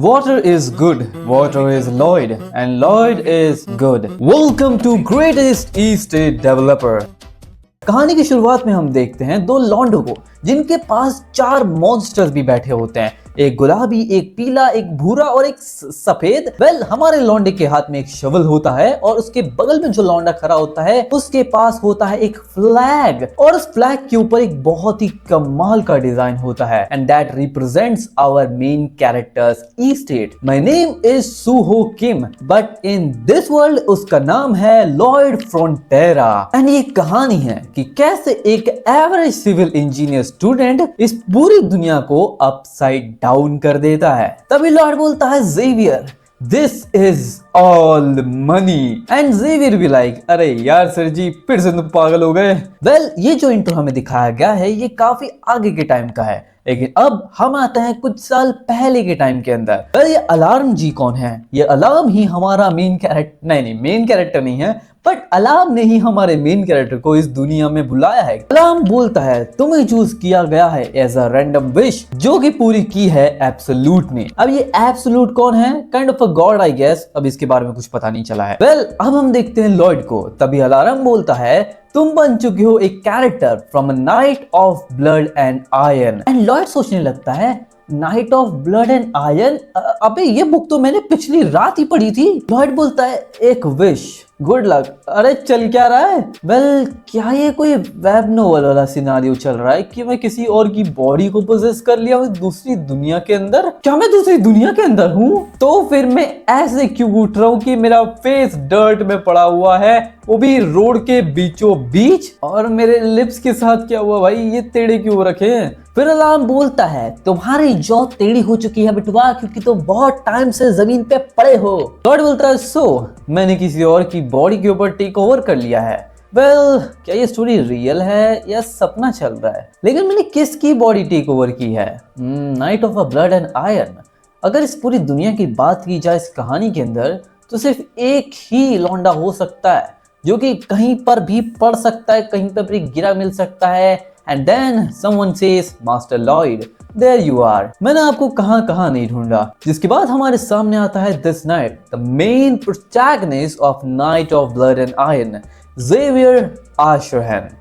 Water is good, water is Lloyd, and Lloyd is good. Welcome to Greatest Estate Developer. कहानी की शुरुआत में हम देखते हैं दो लॉन्डो को जिनके पास चार मॉन्स्टर्स भी बैठे होते हैं, एक गुलाबी, एक पीला, एक भूरा और एक सफेद। हमारे लौंडे के हाथ में एक शवल होता है और उसके बगल में जो लौंडा खड़ा होता है उसके पास होता है एक फ्लैग, और उस फ्लैग के ऊपर एक बहुत ही कमाल का डिजाइन होता है, and that represents our main characters estate. My name is Suho Kim, but in this world उसका नाम है लॉयड फ्रंटेरा। एंड ये कहानी है कि कैसे एक एवरेज सिविल इंजीनियर स्टूडेंट इस पूरी दुनिया को अपसाइड डाउन कर देता है। तभी लॉर्ड बोलता है Xavier, this is all money, and Xavier भी लाइक, अरे यार सर जी फिर से तुम पागल हो गए। ये जो इंट्रो हमें दिखाया गया है ये काफी आगे के टाइम का है, लेकिन अब हम आते हैं कुछ साल पहले के टाइम के अंदर। ये अलार्म जी कौन है? ये अलार्म ही हमारा मेन कैरेक्टर, नहीं मेन कैरेक्टर नहीं है, बट अलार्म ने ही हमारे मेन कैरेक्टर को इस दुनिया में बुलाया है। अलार्म बोलता है तुम्हें चूज किया गया है एज अ रैंडम विश, जो कि पूरी की है एब्सोल्यूट ने। अब ये एब्सोल्यूट कौन है? Kind of a god I guess, अब इसके बारे में कुछ पता नहीं चला है। अब हम देखते हैं लॉयड को। तभी अलार्म बोलता है तुम बन चुके हो एक character from a night of blood and iron. And Lloyd सोचने लगता है night of blood and iron, अबे ये बुक तो मैंने पिछली रात ही पढ़ी थी। लॉयड बोलता है एक विश, गुड लक। अरे चल क्या रहा है? क्या ये कोई वेब नोवेल वाला सिनारियो चल रहा है कि मैं किसी और की बॉडी को पोजेस कर लिया हूँ दूसरी दुनिया के अंदर? क्या मैं दूसरी दुनिया के अंदर हूँ? तो फिर मैं ऐसे क्यों उठ रहा हूँ कि मेरा फेस डर्ट में पड़ा हुआ है, वो भी रोड के बीचों बीच, और मेरे लिप्स के साथ क्या हुआ भाई, ये टेढ़े क्यों रखे हैं? फिर अलार्म बोलता है तुम्हारी जॉ टेढ़ी हो चुकी है बिटवा, क्योंकि तुम बहुत टाइम से जमीन पे पड़े हो। लॉर्ड बोलता है मैंने किसी और की बॉडी के ऊपर टेक ओवर कर लिया है। क्या ये स्टोरी रियल है या सपना चल रहा है? लेकिन मैंने किसकी बॉडी टेक ओवर की है? Night of a blood and iron. अगर इस पूरी दुनिया की बात की जाए इस कहानी के अंदर, तो सिर्फ एक ही लौंडा हो सकता है जो कि कहीं पर भी पढ़ सकता है, कहीं पर भी गिरा मिल सकता है। And then someone says, Master Lloyd, there you are. मैंने आपको कहां नहीं ढूंढा। जिसके बाद हमारे सामने आता है this night, the main protagonist of Night of Blood and Iron, Xavier Asherhan.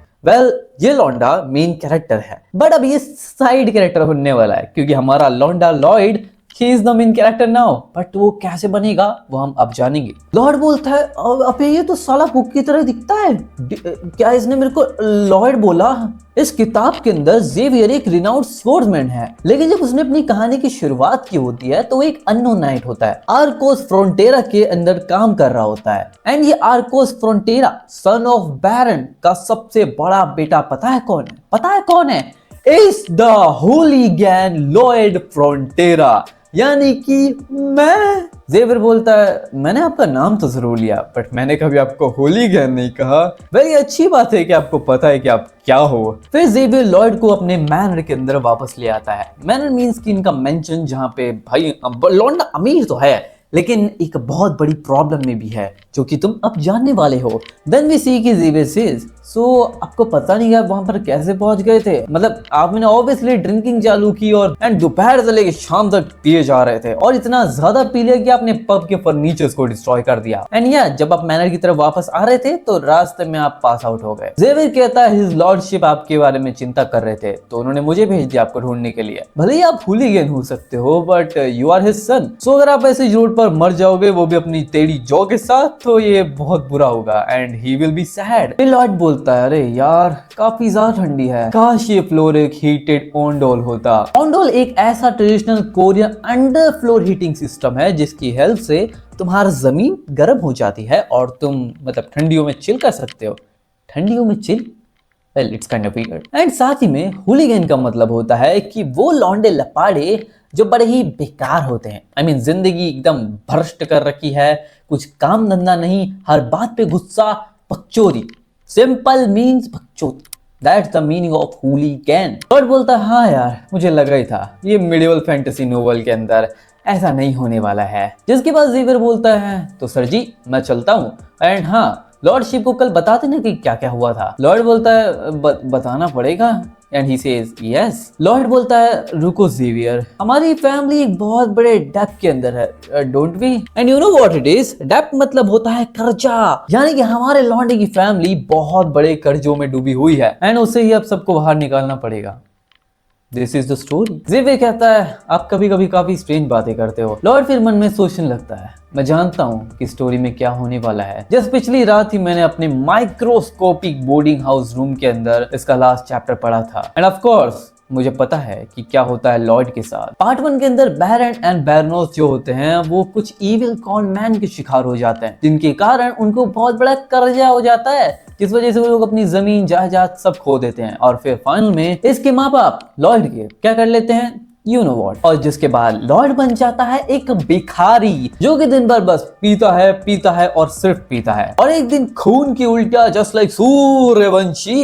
ये लौंडा मेन कैरेक्टर है, बट अब ये साइड कैरेक्टर होने वाला है, क्योंकि हमारा लौंडा Lloyd He is the main character now, but वो कैसे बनेगा वो हम अब जानेंगे। लॉर्ड बोलता है अबे ये तो साला बुक की तरह दिखता है। क्या इसने मेरे को लॉर्ड बोला? इस किताब के अंदर जेवियर एक रिनाउंड स्वॉर्ड्समैन है, लेकिन जब उसने अपनी कहानी की शुरुआत की होती है तो एक अननोन नाइट होता है, आर्कोस फ्रंटेरा के अंदर काम कर रहा होता है। एंड ये आर्कोस फ्रंटेरा सन ऑफ बैरन का सबसे बड़ा बेटा पता है कौन है? इज द होलीगैन लॉयड फ्रंटेरा, यानी कि मैं। जेवियर बोलता है मैंने आपका नाम तो जरूर लिया, बट मैंने कभी आपको होलीगैन नहीं कहा। ये अच्छी बात है कि आपको पता है कि आप क्या हो। फिर जेवियर लॉयड को अपने मैनर के अंदर वापस ले आता है। मैनर मींस कि इनका मेंशन जहां पे भाई लौंडा अमीर तो है, लेकिन एक बहुत बड़ी प्रॉब्लम में भी है जो कि तुम अब जानने वाले हो। देन वी सी कि जेवियर सेज आपको पता नहीं आप वहां पर कैसे पहुंच गए थे? आपने ऑब्वियसली ड्रिंकिंग चालू की और दोपहर से लेकर शाम तक पिए जा रहे थे, और इतना ज्यादा पी लिया कि आपने पब के फर्नीचर्स को डिस्ट्रॉय कर दिया। एंड जब आप मैनर की तरफ वापस आ रहे थे तो रास्ते में आप पास आउट हो गए। जेवियर कहता है हिज लॉर्डशिप आपके बारे में चिंता कर रहे थे, तो उन्होंने मुझे भेज दिया आपको ढूंढने के लिए। भले ही आप होलीगैन हो सकते हो, but you are his son. अगर आप ऐसे रोड पर मर जाओगे, वो भी अपनी टेढ़ी जॉ के साथ, तो ये बहुत बुरा होगा, and he will be sad. Lord बोलता है अरे यार काफी ज्यादा ठंडी है, काश ये फ्लोर एक हीटेड ओंडोल होता। ओंडोल एक ऐसा traditional Korean under floor heating system है जिसकी हेल्प से तुम्हारा जमीन गर्म हो जाती है और तुम ठंडियों में चिल कर सकते हो। ठंडियों में chill, it's kind of weird. And साथ ही में होलीगैन का मतलब होता है कि वो लौंडे लपाड़े जो बड़े ही बेकार होते हैं। जिंदगी एकदम भ्रष्ट कर रखी है, कुछ काम धंधा नहीं, हर बात पे गुस्सा, बकचोदी। सिंपल मीन्स बकचोदी, that's the meaning of hooligan. Lord बोलता है हाँ यार मुझे लगा ही था, ये मिडिवल फैंटेसी नोवेल के अंदर ऐसा नहीं होने वाला है। जिसके बाद जेवियर बोलता है तो सर जी मैं चलता हूँ, एंड हाँ लॉर्डशिप को कल बता देना कि क्या क्या हुआ था। लॉर्ड बोलता है बताना पड़ेगा and he says yes. Lord बोलता है रुको ज़ेवियर, हमारी फैमिली एक बहुत बड़े डेप्थ के अंदर है, don't we? And you know what it is? Depth मतलब होता है कर्जा, यानी कि हमारे लॉन्डे की फैमिली बहुत बड़े कर्जों में डूबी हुई है एंड उससे ही अब सबको बाहर निकालना पड़ेगा। This is the story. Xavier कहता है आप कभी कभी काफी स्ट्रेंज बातें करते हो। लॉर्ड फिर मन में सोचने लगता है मैं जानता हूँ कि स्टोरी में क्या होने वाला है। जस्ट पिछली रात ही मैंने अपने माइक्रोस्कोपिक बोर्डिंग हाउस रूम के अंदर इसका लास्ट चैप्टर पढ़ा था एंड ऑफ कोर्स मुझे पता है कि क्या होता है लॉर्ड के साथ। पार्ट 1 के अंदर बैरन एंड बैरनोस जो होते हैं वो कुछ इविल कॉन मैन के शिकार हो जाते हैं, जिनके कारण उनको बहुत बड़ा कर्जा हो जाता है, जिस वजह से वो लोग अपनी जमीन जायदाद सब खो देते हैं और फिर फाइनल में इसके माँ बाप लॉर्ड के क्या कर लेते हैं यू नो व्हाट। और जिसके बाद लॉर्ड बन जाता है एक भिखारी जो कि दिन भर बस पीता है और सिर्फ पीता है और एक दिन खून की उल्टियां जस्ट लाइक सूर्यवंशी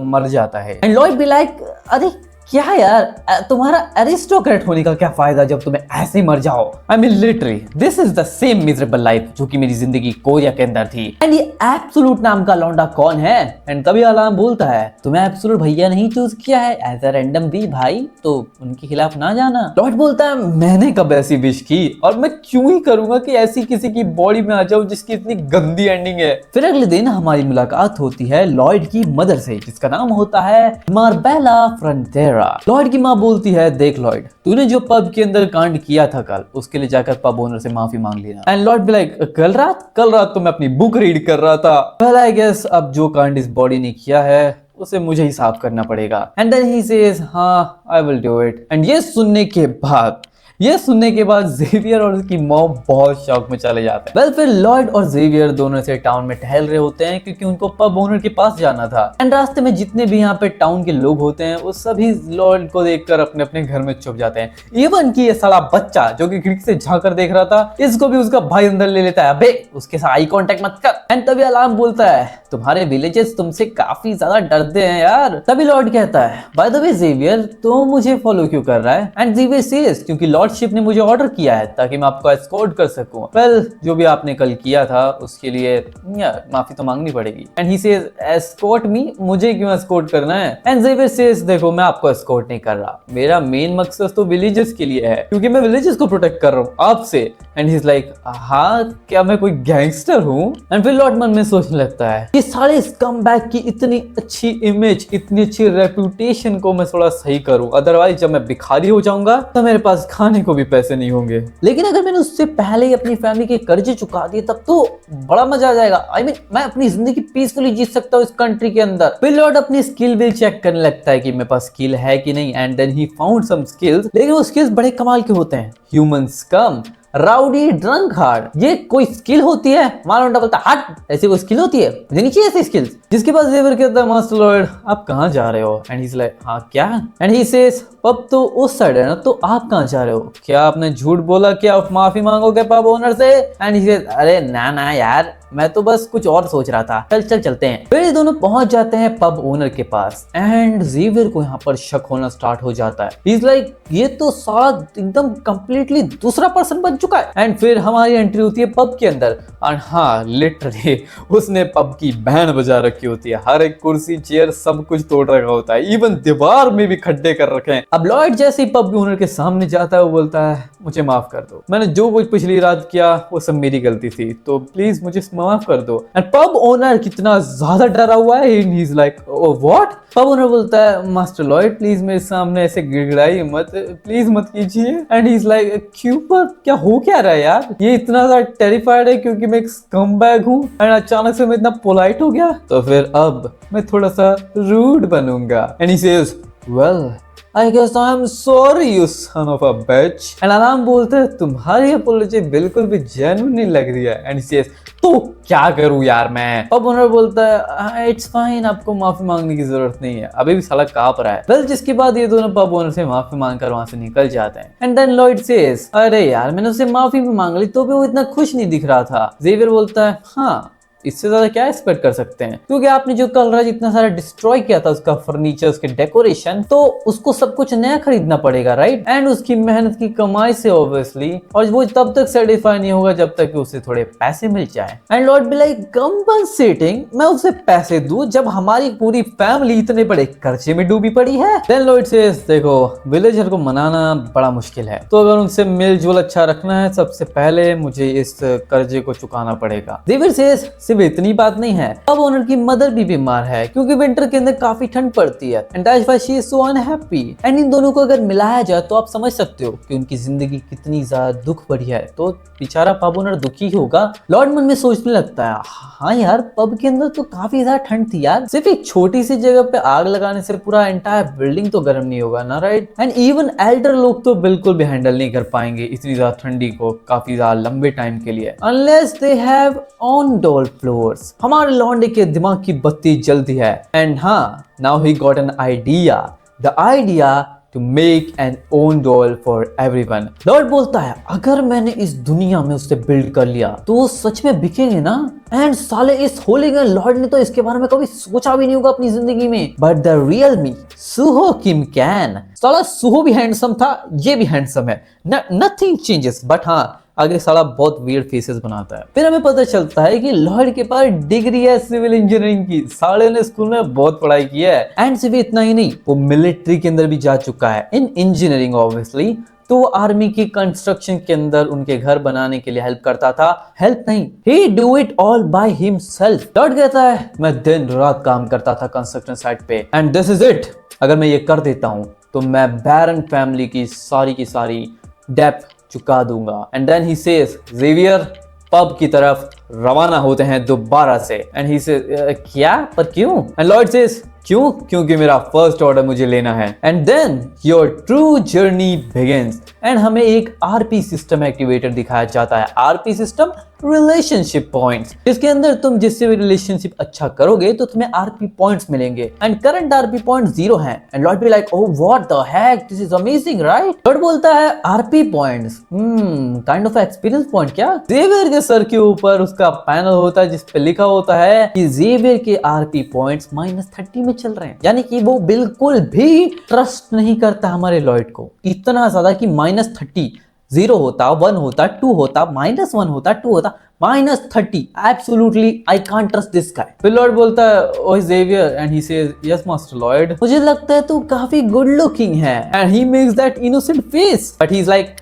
मर जाता है। एंड लॉर्ड बी लाइक अरे क्या यार तुम्हारा एरिस्टोक्रेट होने का क्या फायदा जब तुम्हें ऐसे ही मर जाओ। I mean literally this is the same miserable life जो कि मेरी जिंदगी कोरिया के अंदर थी। एंड ये एब्सोल्यूट नाम का लौंडा कौन है? एंड तभी अलार्म बोलता है तुम्हें एब्सोल्यूट भैया नहीं चूज किया है एज अ रैंडम बी भाई, तो उनके खिलाफ ना जाना। लॉर्ड बोलता है मैंने कब ऐसी विश की और मैं क्यों ही करूंगा कि ऐसी किसी की बॉडी में आ जाऊं जिसकी इतनी गंदी एंडिंग है। फिर अगले दिन हमारी मुलाकात होती है लॉर्ड की मदर से जिसका नाम होता है मार्बेला फ्रंटेरा। लॉर्ड की माँ बोलती है देख लॉर्ड तूने जो पब के अंदर कांड किया था कल उसके लिए जाकर पब ओनर से माफी मांग लेना। एंड लॉर्ड बी लाइक कल रात तो मैं अपनी बुक रीड कर रहा था। वेल आई गेस अब जो कांड इस बॉडी ने किया है उसे मुझे ही साफ करना पड़ेगा। एंड देन ही सेज हाँ I will do it. And ये सुनने के बाद ज़ेवियर और उसकी मॉम बहुत शौक में चले जाते हैं। वेल फिर लॉर्ड और ज़ेवियर दोनों से टाउन में टहल रहे होते हैं क्योंकि उनको पब ओनर के पास जाना था। एंड रास्ते में जितने भी यहाँ पे टाउन के लोग होते हैं वो सभी लॉर्ड को देखकर अपने अपने घर में छुप जाते हैं। इवन कि ये साला बच्चा जो कि खिड़की से झांक कर देख रहा था इसको भी उसका भाई अंदर ले लेता है, अबे उसके साथ आई कांटेक्ट मत कर। एंड तभी अलार्म बोलता है तुम्हारे विलेजेस तुमसे काफी ज्यादा डरते हैं यार। तभी लॉर्ड कहता है बाय द वे ज़ेवियर तो मुझे फॉलो क्यों कर रहा है? एंड ज़ेवियर सेज क्योंकि लॉर्डशिप ने मुझे ऑर्डर किया है ताकि मैं आपको एस्कॉर्ट कर सकूं। वेल जो भी आपने कल किया था उसके लिए माफी तो मांगनी पड़ेगी। एंड ही सेज एस्कॉर्ट मी, मुझे क्यों एस्कॉर्ट करना है? एंड ज़ेवियर सेज देखो मैं आपको एस्कॉर्ट नहीं कर रहा, मेरा मेन मकसद तो विलेजेस के लिए है क्योंकि मैं विलेजेस को प्रोटेक्ट कर रहा हूँ आपसे। एंड ही इज लाइक हाँ क्या मैं कोई गैंगस्टर हूँ? एंड फिर लॉर्ड मन में सोचने लगता है कि सारे स्कमबैग की इतनी अच्छी इमेज इतनी अच्छी रेपुटेशन को मैं थोड़ा सही करूं, अदरवाइज जब मैं भिखारी हो जाऊंगा तो मेरे पास खाने को भी पैसे नहीं होंगे। लेकिन अगर मैंने उससे पहले ही अपनी फैमिली के कर्जे चुका दिए तब तो बड़ा मजा आ जाएगा। आई मीन मैं अपनी जिंदगी पीसफुली जी सकता हूँ इस कंट्री के अंदर। फिर लॉर्ड अपनी स्किल बिल चेक करने लगता है कि मेरे पास स्किल है कि नहीं। And then he found some skills, लेकिन वो स्किल्स बड़े कमाल के होते हैं। Human scum, rowdy, drunk hard, ये कोई स्किल होती है? मालूंडा बोलता हट ऐसी कोई स्किल होती है, मुझे नहीं चाहिए ऐसी स्किल्स। जिसके बाद ज़ेवियर कहता है मास्टर लॉर्ड आप कहाँ जा रहे हो? एंड ही इज लाइक हाँ क्या? एंड ही सेज पब तो उस साइड है ना, तो आप कहाँ जा रहे हो? क्या आपने झूठ बोला? क्या आप माफी मांगोगे पब ओनर से? एंड ही सेज अरे ना यार मैं तो बस कुछ और सोच रहा था, चल चलते हैं। फिर ये दोनों पहुंच जाते हैं पब ओनर के पास एंड ज़ेवियर को यहाँ पर शक होना स्टार्ट हो जाता है। ही इज लाइक ये तो साला एकदम कंप्लीटली दूसरा पर्सन बन चुका है। एंड फिर हमारी एंट्री होती है पब के अंदर और हाँ लिटरली उसने पब की बैंड बजा रखी होती है, हर एक कुर्सी चेयर सब कुछ तोड़ रखा होता है, इवन दीवार में भी खड्डे कर रखे हैं। अब लॉर्ड जैसे ही पब ओनर के सामने जाता है वो बोलता है मुझे माफ कर दो, मैंने जो कुछ पिछली रात किया वो सब मेरी गलती थी, तो प्लीज मुझे माफ कर दो। एंड पब ओनर कितना ज्यादा डरा हुआ है, ही is like oh what? Pub owner बोलता है मास्टर लॉर्ड प्लीज मेरे सामने ऐसे गिड़गिड़ाइए मत, प्लीज मत कीजिए। एंड ही इज लाइक क्यों पर क्या हो क्या रहा है यार? ये इतना ज्यादा टेरिफाइड है क्योंकि मैं एक स्कमबैग हूँ एंड अचानक से मैं इतना पोलाइट हो गया, तो फिर अब मैं थोड़ा सा रूड बनूंगा। And he says well I guess I'm sorry you son of a bitch। And alarm बोलते हैं तुम्हारी अपॉलॉजी बिल्कुल भी जेन्युइन नहीं लग रही है। एंड he says तो क्या करूं यार मैं? पब ओनर बोलता है इट्स फाइन, आपको माफी मांगने की जरूरत नहीं है, अभी भी साला कांप रहा है। वेल जिसके बाद ये दोनों पब ओनर से माफी मांगकर वहां से निकल जाते हैं। एंड देन लॉर्ड सेज अरे यार मैंने उससे माफी भी मांग ली तो भी वो इतना खुश नहीं दिख रहा था। ज़ेवियर बोलता है हाँ इससे ज्यादा क्या एक्सपेक्ट कर सकते हैं, क्योंकि आपने जो कलराज इतना सारा डिस्ट्रॉय किया था, उसका फर्नीचर, उसके डेकोरेशन, तो उसको सब कुछ नया खरीदना पड़ेगा, राइट? एंड उसकी मेहनत की कमाई से ऑब्वियसली, और वो तब तक सेटिस्फाई नहीं होगा जब तक कि उसे थोड़े पैसे मिल जाए। And Lord be like compensating, मैं उसे पैसे दूं जब हमारी पूरी फैमिली इतने बड़े कर्जे में डूबी पड़ी है। देन लॉर्ड सेज, देखो विलेजर को मनाना बड़ा मुश्किल है, तो अगर उनसे मिलजुल अच्छा रखना है, सबसे पहले मुझे इस कर्जे को चुकाना पड़ेगा। जेवियर सेज, सिर्फ इतनी बात नहीं है, अब ओनर की मदर भी बीमार है, क्योंकि विंटर के अंदर काफी ठंड पड़ती है, and that's why she is so unhappy. And in दोनों को अगर मिलाया जाए तो आप समझ सकते हो कि उनकी जिंदगी कितनी ज्यादा दुख भरी है, तो बेचारा पब ओनर दुखी होगा। लॉर्ड मन में सोचने लगता है, हाँ यार, पब के अंदर तो काफी ज्यादा ठंड थी यार, सिर्फ एक छोटी सी जगह पे आग लगाने से पूरा एंटायर बिल्डिंग तो गर्म नहीं होगा ना, राइट? एंड इवन एल्डर लोग तो बिल्कुल भी हैंडल नहीं कर पाएंगे इतनी ज्यादा ठंडी को काफी ज्यादा लंबे टाइम के लिए, अनलेस दे हैव ऑन डोल फ्लोर्स। हमारे लॉन्डे के दिमाग की बत्ती जलती है, एंड हाँ, now he got an idea, the idea to make an own doll for everyone। Lord बोलता है, अगर मैंने इस दुनिया में उसे बिल्ड कर लिया तो वो सच में बिकेंगे ना। एंड साले इस होलीगन लॉर्ड ने तो इसके बारे में कभी सोचा भी नहीं होगा अपनी जिंदगी में, but the real me सुहो Kim can. साला सुहो भी हैंडसम था, ये भी हैंडसम है, नथिंग चेंजेस, बट हाँ आगे साला बहुत वियर्ड फेसेस बनाता है। फिर हमें पता चलता है कि लॉर्ड के पास डिग्री है सिविल इंजीनियरिंग की, साले ने स्कूल में बहुत पढ़ाई की है। एंड सिर्फ इतना ही नहीं, वो मिलिट्री के अंदर भी जा चुका है, इन इंजीनियरिंग ऑब्वियसली। तो वो आर्मी की कंस्ट्रक्शन के अंदर उनके घर बनाने के लिए हेल्प करता था, हेल्प नहीं, ही do it all by himself. Lord कहता है, मैं दिन रात काम करता था कंस्ट्रक्शन साइट पे, एंड दिस इज इट, अगर मैं ये कर देता हूँ तो मैं बैरन फैमिली की सारी डेप्थ चुका दूंगा। And then he says, Xavier pub की तरफ रवाना होते हैं दोबारा से। एंड ही से क्या, पर क्यों? एंड लॉर्ड सेज, क्यों? क्योंकि मेरा फर्स्ट ऑर्डर मुझे लेना है। And then your true journey begins. And हमें एक आरपी सिस्टम एक्टिवेटर दिखाया जाता है। आरपी सिस्टम, रिलेशनशिप पॉइंट्स, जिसके अंदर तुम जिससे भी रिलेशनशिप अच्छा करोगे तो तुम्हें आरपी पॉइंट्स मिलेंगे। एंड करंट आरपी पॉइंट 0 है। And Lord be like, oh what the heck, this is amazing, right? Lord बोलता है, RP points kind of experience point क्या? जेवियर के सर के ऊपर उसका पैनल होता है जिस पे लिखा होता है कि जेवियर के आरपी पॉइंट्स -30 में चल रहे हैं, यानी कि वो बिल्कुल भी ट्रस्ट नहीं करता हमारे लॉर्ड को, इतना ज्यादा कि -30, 0 होता, 1 होता, 2 होता, -1 होता, 2 होता, -30, absolutely I can't trust this guy. फिर लॉर्ड बोलता है, oh Xavier, and he says, yes master lord, मुझे लगता है तू काफी गुड लुकिंग है। And he makes that innocent face, but he is like,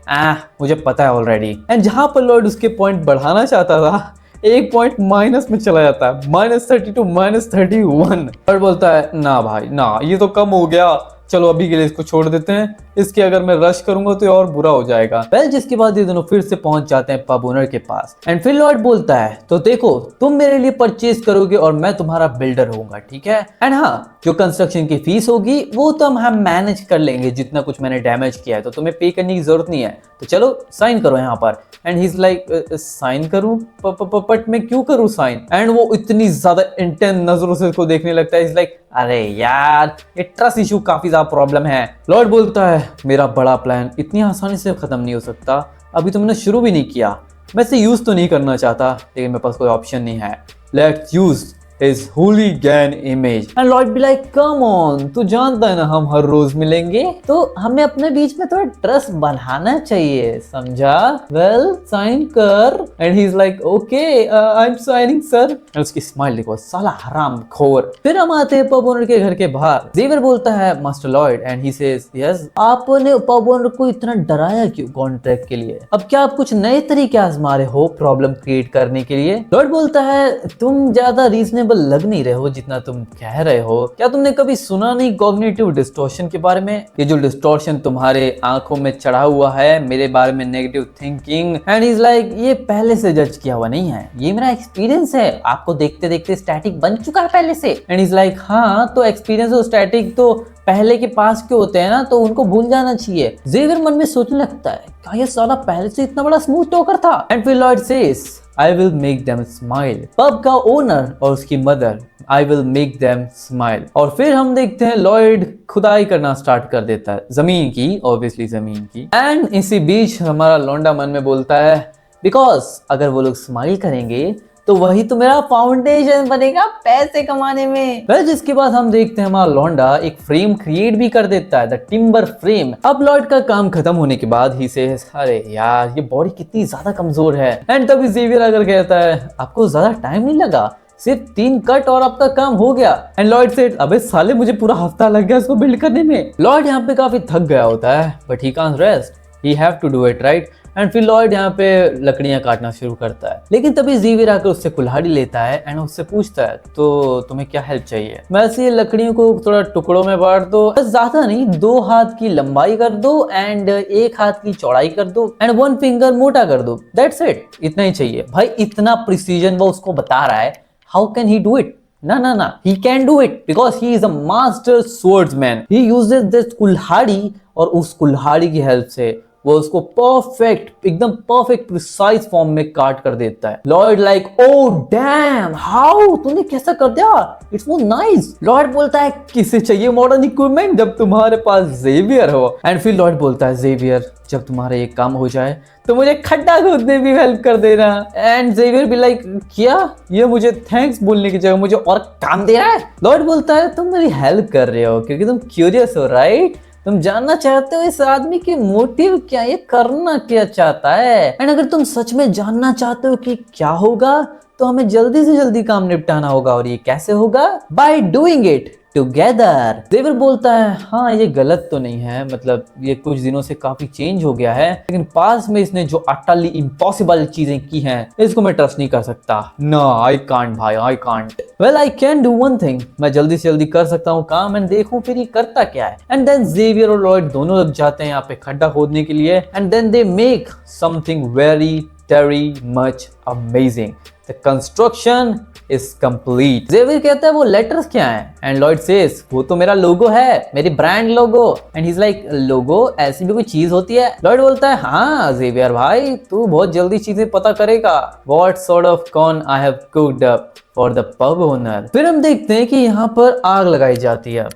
मुझे पता है ऑलरेडी। एंड जहां पर लॉर्ड उसके पॉइंट बढ़ाना चाहता था, एक पॉइंट माइनस में चला जाता है, -30 to -31। लॉर्ड बोलता है, ना भाई ना, ये तो कम हो गया, चलो अभी के लिए इसको छोड़ देते हैं, इसके अगर मैं रश करूंगा तो और बुरा हो जाएगा। वेल, जिसके बाद ये दोनों फिर से पहुंच जाते हैं पब ओनर के पास। एंड फिर लॉर्ड बोलता है, तो देखो तुम मेरे लिए परचेज करोगे और मैं तुम्हारा बिल्डर होऊंगा, ठीक है? एंड हाँ, जो कंस्ट्रक्शन की फीस होगी वो तो हम मैनेज कर लेंगे, जितना कुछ मैंने डैमेज किया है तो तुम्हें पे करने की जरूरत नहीं है, तो चलो साइन करो यहाँ पर। And he is like, sign करूं? बट मैं क्यों करूं साइन? एंड वो इतनी ज्यादा इंटेंस नजरों से उसको देखने लगता है, इज लाइक, अरे यार ये ट्रस्ट इशू काफी ज्यादा प्रॉब्लम है। लॉर्ड बोलता है, मेरा बड़ा प्लान इतनी आसानी से खत्म नहीं हो सकता, अभी तो मैंने शुरू भी नहीं किया, मैं इसे यूज तो नहीं करना चाहता, लेकिन मेरे पास कोई ऑप्शन नहीं है। Let's use his hooligan image। And Lord be like, come on, तू जानता है ना हम हर रोज मिलेंगे, तो हमें अपने बीच में थोड़ा ट्रस्ट बढ़ाना चाहिए, समझा? वेल, साइन कर। And he is like, okay I am signing sir. And उसकी स्माइल देखो, साला हरामखोर। फिर हम आते हैं पब ओनर के घर के बाहर। जेवियर बोलता है, master Lord, and he says, yes, आपने पब ओनर को इतना डराया क्यों कॉन्ट्रैक्ट के लिए? अब क्या आप कुछ नए तरीके आजमा रहे हो प्रॉब्लम क्रिएट करने के लिए? लॉर्ड बोलता है, तुम ज्यादा रीजनेबल लग नहीं रहे हो जितना तुम कह रहे हो। क्या तुमने कभी सुना नहीं कॉग्निटिव डिस्टॉर्शन के बारे में? ये जो डिस्टॉर्शन तुम्हारे आंखों में चढ़ा हुआ है, मेरे बारे में negative thinking. And is like, ये पहले से जज किया हुआ नहीं है, ये मेरा एक्सपीरियंस है, आपको देखते देखते स्टैटिक बन चुका है पहले से। एंड इज लाइक, हाँ तो एक्सपीरियंस और स्टैटिक तो पहले के पास के होते हैं ना, तो उनको भूल जाना चाहिए। जेवियर मन में सोचने लगता है, क्या ये साला पहले से इतना बड़ा स्मूथ टॉकर था? एंड फिर Lord says, I will make them smile। Pub का ओनर और उसकी mother, I will make them smile। और फिर हम देखते हैं लॉयड खुदाई करना स्टार्ट कर देता है, जमीन की, ऑब्वियसली जमीन की। एंड इसी बीच हमारा लौंडा मन में बोलता है, बिकॉज अगर वो लोग स्माइल करेंगे तो वही तो मेरा फाउंडेशन बनेगा पैसे कमाने में। जिसके बाद हम देखते हैं हमारा लौंडा एक फ्रेम क्रिएट भी कर देता है, द टिम्बर फ्रेम। अब लॉयड का काम खत्म होने के बाद ही से अरे यार ये बॉडी कितनी ज्यादा कमजोर है। एंड तभी जेवियर आकर कहता है आपको ज्यादा टाइम नहीं लगा, सिर्फ 3 कट और आपका काम हो गया। एंड लॉयड सेड अबे साले मुझे पूरा हफ्ता लग गया इसको बिल्ड करने में। लॉयड यहाँ पे काफी थक गया होता है but he can't rest, he have to do it right. And फिर लॉयड यहाँ पे लकड़ियां काटना शुरू करता है, लेकिन तभी जेवियर आकर उससे कुल्हाड़ी लेता है एंड उससे पूछता है तो तुम्हें क्या हेल्प चाहिए। वैसे ये लकड़ियों को थोड़ा टुकड़ों में बांट दो, बस ज्यादा नहीं, 2 हाथ की लंबाई कर दो एंड 1 हाथ की चौड़ाई कर दो एंड 1 फिंगर मोटा कर दो, दैट्स इट। इतना ही चाहिए भाई। इतना प्रिसीजन वो उसको बता रहा है, how can he do it? ना, he can do it because he is a master swordsman. He uses this कुल्हाड़ी और उस कुल्हाड़ी की हेल्प से वो उसको परफेक्ट, एकदम परफेक्ट प्रिसाइज फॉर्म में काट कर देता है। Lloyd like oh damn, how तूने कैसा कर दिया, इट्स सो नाइस। लॉयड बोलता है किसे चाहिए मॉडर्न इक्विपमेंट जब तुम्हारे पास जेवियर हो। एंड फिर लॉयड बोलता है जेवियर जब तुम्हारा ये काम हो जाए तो मुझे खड्डा खोदने भी हेल्प कर देना। एंड जेवियर भी लाइक क्या ये मुझे थैंक्स बोलने की जगह मुझे और काम दे रहा है। लॉयड बोलता है तुम मेरी हेल्प कर रहे हो क्योंकि तुम क्यूरियस हो राइट, तुम जानना चाहते हो इस आदमी के मोटिव क्या, ये करना क्या चाहता है। एंड अगर तुम सच में जानना चाहते हो कि क्या होगा तो हमें जल्दी से जल्दी काम निपटाना होगा। और ये कैसे होगा? By doing it together. Xavier बोलता है हाँ ये गलत तो नहीं है, मतलब ये कुछ दिनों से काफी चेंज हो गया है, लेकिन पास में इसने जो अटली इम्पॉसिबल चीजें की हैं इसको मैं ट्रस्ट नहीं कर सकता। नो आई कांट भाई, I can't. Well I can do one thing, मैं जल्दी से जल्दी कर सकता हूँ काम एंड देखूं फिर ये करता क्या है। एंड देन जेवियर और लॉयड दोनों लग जाते हैं यहाँ पे खड्डा खोदने के लिए and then they make something very much amazing. The construction is complete. Xavier कहता है वो लेटर्स क्या हैं? एंड लॉयड सेज वो तो मेरा लोगो है, मेरी brand logo. And he is like logo ऐसी भी कोई चीज होती है? लॉयड बोलता है हाँ जेवियर भाई तू बहुत जल्दी चीजें पता करेगा। What sort of con I have cooked up for the pub owner। फिर हम देखते हैं कि यहाँ पर आग लगाई जाती है।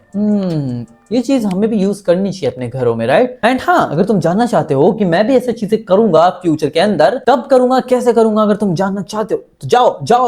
ये चीज हमें भी यूज करनी चाहिए अपने घरों में राइट। एंड हाँ अगर तुम जानना चाहते हो कि मैं भी ऐसी चीजें करूंगा फ्यूचर के अंदर, कब करूंगा कैसे करूंगा, अगर तुम जानना चाहते हो तो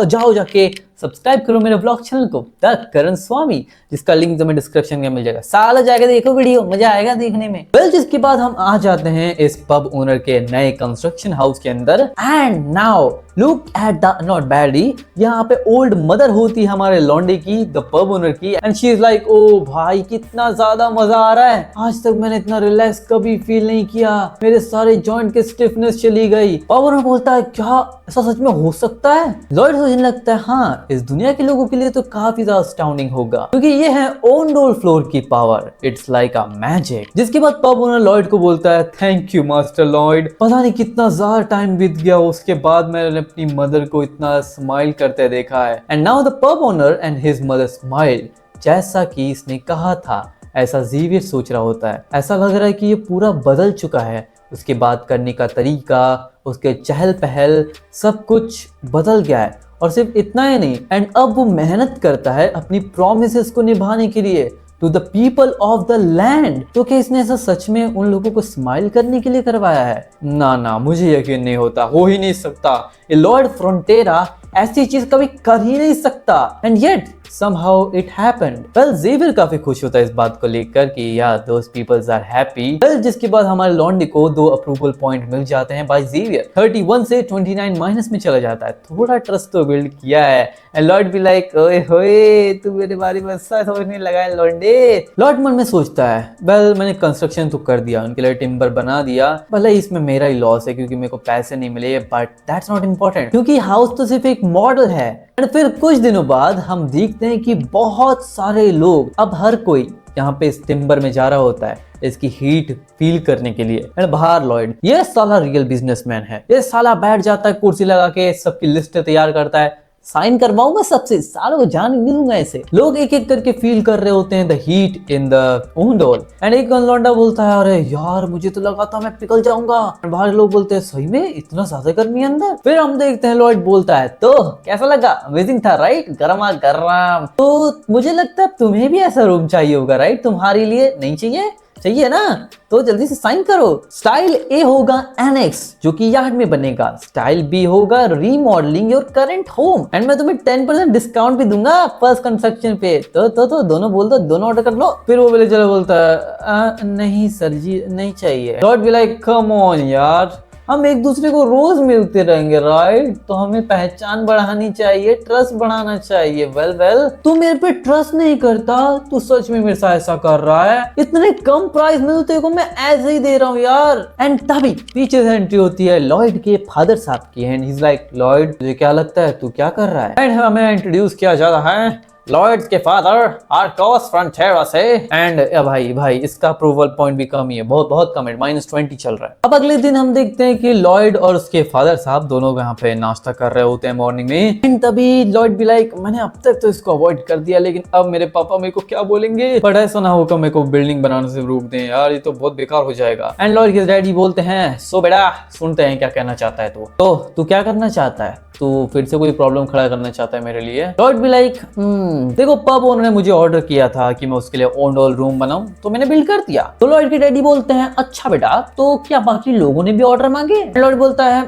जाओ जाके सब्सक्राइब करो मेरे ब्लॉग चैनल को द करण स्वामी, जिसका लिंक तुम्हें डिस्क्रिप्शन में मिल जाएगा। साला जाके देखो वीडियो, मजा आएगा देखने में। वेल जिसके बाद हम आ जाते हैं इस पब ओनर के नए कंस्ट्रक्शन हाउस के अंदर। And now look at the not baddie, यहाँ पे ओल्ड मदर होती है हमारे लॉन्डे की, द पब ओनर की। And she is like oh भाई कितना ज्यादा मजा आ रहा है, आज तक मैंने इतना रिलैक्स कभी फील नहीं किया, मेरे सारे जॉइंट के स्टिफनेस चली गई। पब ओनर बोलता है क्या ऐसा सच में हो सकता है? लॉयड सोचने लगता है हाँ इस दुनिया के लोगों के लिए तो काफी ज्यादा अस्टाउंडिंग होगा क्योंकि ये है ऑन डोर फ्लोर की power, it's like a magic. जिसके बाद पब ओनर लॉयड को बोलता है थैंक यू मास्टर लॉयड, पता नहीं कितना ज्यादा टाइम बीत गया उसके बाद मैंने अपनी मदर को इतना स्माइल करते देखा है। And now the pub owner and his mother smile, जैसा कि इसने कहा था ऐसा जेवियर सोच रहा होता है। ऐसा लग रहा है कि ये पूरा बदल चुका है, उसके बात करने का तरीका, उसके चहल पहल सब कुछ बदल गया है। और सिर्फ इतना ही नहीं, एंड अब वो मेहनत करता है अपनी प्रॉमिसेस को निभाने के लिए to the people of the land. तो क्या इसने ऐसा सच में उन लोगों को स्माइल करने के लिए करवाया है? ना मुझे यकीन नहीं होता, हो ही नहीं सकता। ये लॉर्ड फ्रंटेरा ऐसी चीज कभी कर ही नहीं सकता। And yet somehow it happened। well Xavier काफी खुश होता है इस बात को लेकर कि यार those peoples are happy। well जिसके बाद हमारे लॉन्डे को 2 अप्रूवल पॉइंट मिल जाते हैं बाय जेवियर, 31 से 29 माइनस में चला जाता है। थोड़ा ट्रस्ट तो बिल्ड किया है। एंड लॉर्ड भी लाइक ओए होए तू मेरे बारे में ऐसा सोचने लगा है लॉन्डे। लॉर्ड मन में सोचता है well मैंने कंस्ट्रक्शन तो कर दिया, उनके लिए टिम्बर बना दिया, भले इसमें मेरा ही लॉस है क्योंकि मेरे को पैसे नहीं मिले, बट दैट्स नॉट इम्पोर्टेंट क्योंकि हाउस तो सिर्फ एक मॉडल है। एंड फिर कुछ दिनों बाद हम देखते हैं कि बहुत सारे लोग, अब हर कोई यहाँ पे इस टिम्बर में जा रहा होता है इसकी हीट फील करने के लिए। एंड बाहर लॉयड, ये साला रियल बिजनेसमैन है, ये साला बैठ जाता है कुर्सी लगा के सबकी लिस्ट तैयार करता है, साइन करवाऊंगा सबसे, सालों को जान मिलूंगा ऐसे। लोग एक एक करके फील कर रहे होते हैं the heat in the ondol. And एक लौंडा बोलता है अरे यार मुझे तो लगा था मैं पिघल जाऊंगा। बाहर लोग बोलते हैं सही में इतना ज्यादा गर्मी है अंदर। फिर हम देखते हैं लॉयड बोलता है तो कैसा लगा, अमेजिंग था राइट, गरमा गरम। तो मुझे लगता है तुम्हें भी ऐसा रूम चाहिए होगा राइट, तुम्हारे लिए नहीं चाहिए? चाहिए ना, तो जल्दी से साइन करो। स्टाइल ए होगा एनेक्स जो कि यार्ड में बनेगा, स्टाइल बी होगा remodelling your current home, and मैं तुम्हें 10% डिस्काउंट भी दूंगा फर्स्ट कंस्ट्रक्शन पे। तो दोनों बोल दो, दोनों ऑर्डर कर लो। फिर वो बोले चलो, बोलता है नहीं सर जी नहीं चाहिए। Lord be like come on यार, हम एक दूसरे को रोज मिलते रहेंगे राइट, तो हमें पहचान बढ़ानी चाहिए, ट्रस्ट बढ़ाना चाहिए। वेल तू मेरे पे ट्रस्ट नहीं करता, तू सच में मेरे साथ ऐसा कर रहा है, इतने कम प्राइस में तो तेरे को मैं ऐसे ही दे रहा हूँ यार। एंड तभी पीछे से एंट्री होती है लॉयड के फादर साहब की, and he is like Lloyd तुझे क्या लगता है तू क्या कर रहा है। एंड हमें इंट्रोड्यूस किया जा रहा है लॉयड्स के फादर आर्कोस फ्रंटेरा से। एंड भाई इसका अप्रूवल पॉइंट भी कम ही है, बहुत कम है, -20 चल रहा है। अब अगले दिन हम देखते हैं कि लॉयड और उसके फादर साहब दोनों यहाँ पे नाश्ता कर रहे होते हैं मॉर्निंग में। एंड तभी लॉयड भी लाइक मैंने अब तक तो इसको अवॉइड कर दिया, लेकिन अब मेरे पापा मेरे को क्या बोलेंगे, पर ऐसा ना होगा मेरे को बिल्डिंग बनाने से रोक दें यार, ये तो बहुत बेकार हो जाएगा। एंड लॉयड के डैडी बोलते हैं सो बेटा सुनते हैं क्या कहना चाहता है तो तू क्या करना चाहता है, तू फिर से कोई प्रॉब्लम खड़ा करना चाहता है मेरे लिए। लॉर्ड भी लाइक देखो पब ओनर ने मुझे ऑर्डर किया था कि मैं उसके लिए ओन डोल रूम बनाऊं, तो मैंने बिल्ड कर दिया। तो लॉर्ड के डैडी बोलते हैं अच्छा बेटा तो क्या बाकी लोगों ने भी ऑर्डर मांगे। लॉर्ड बोलता है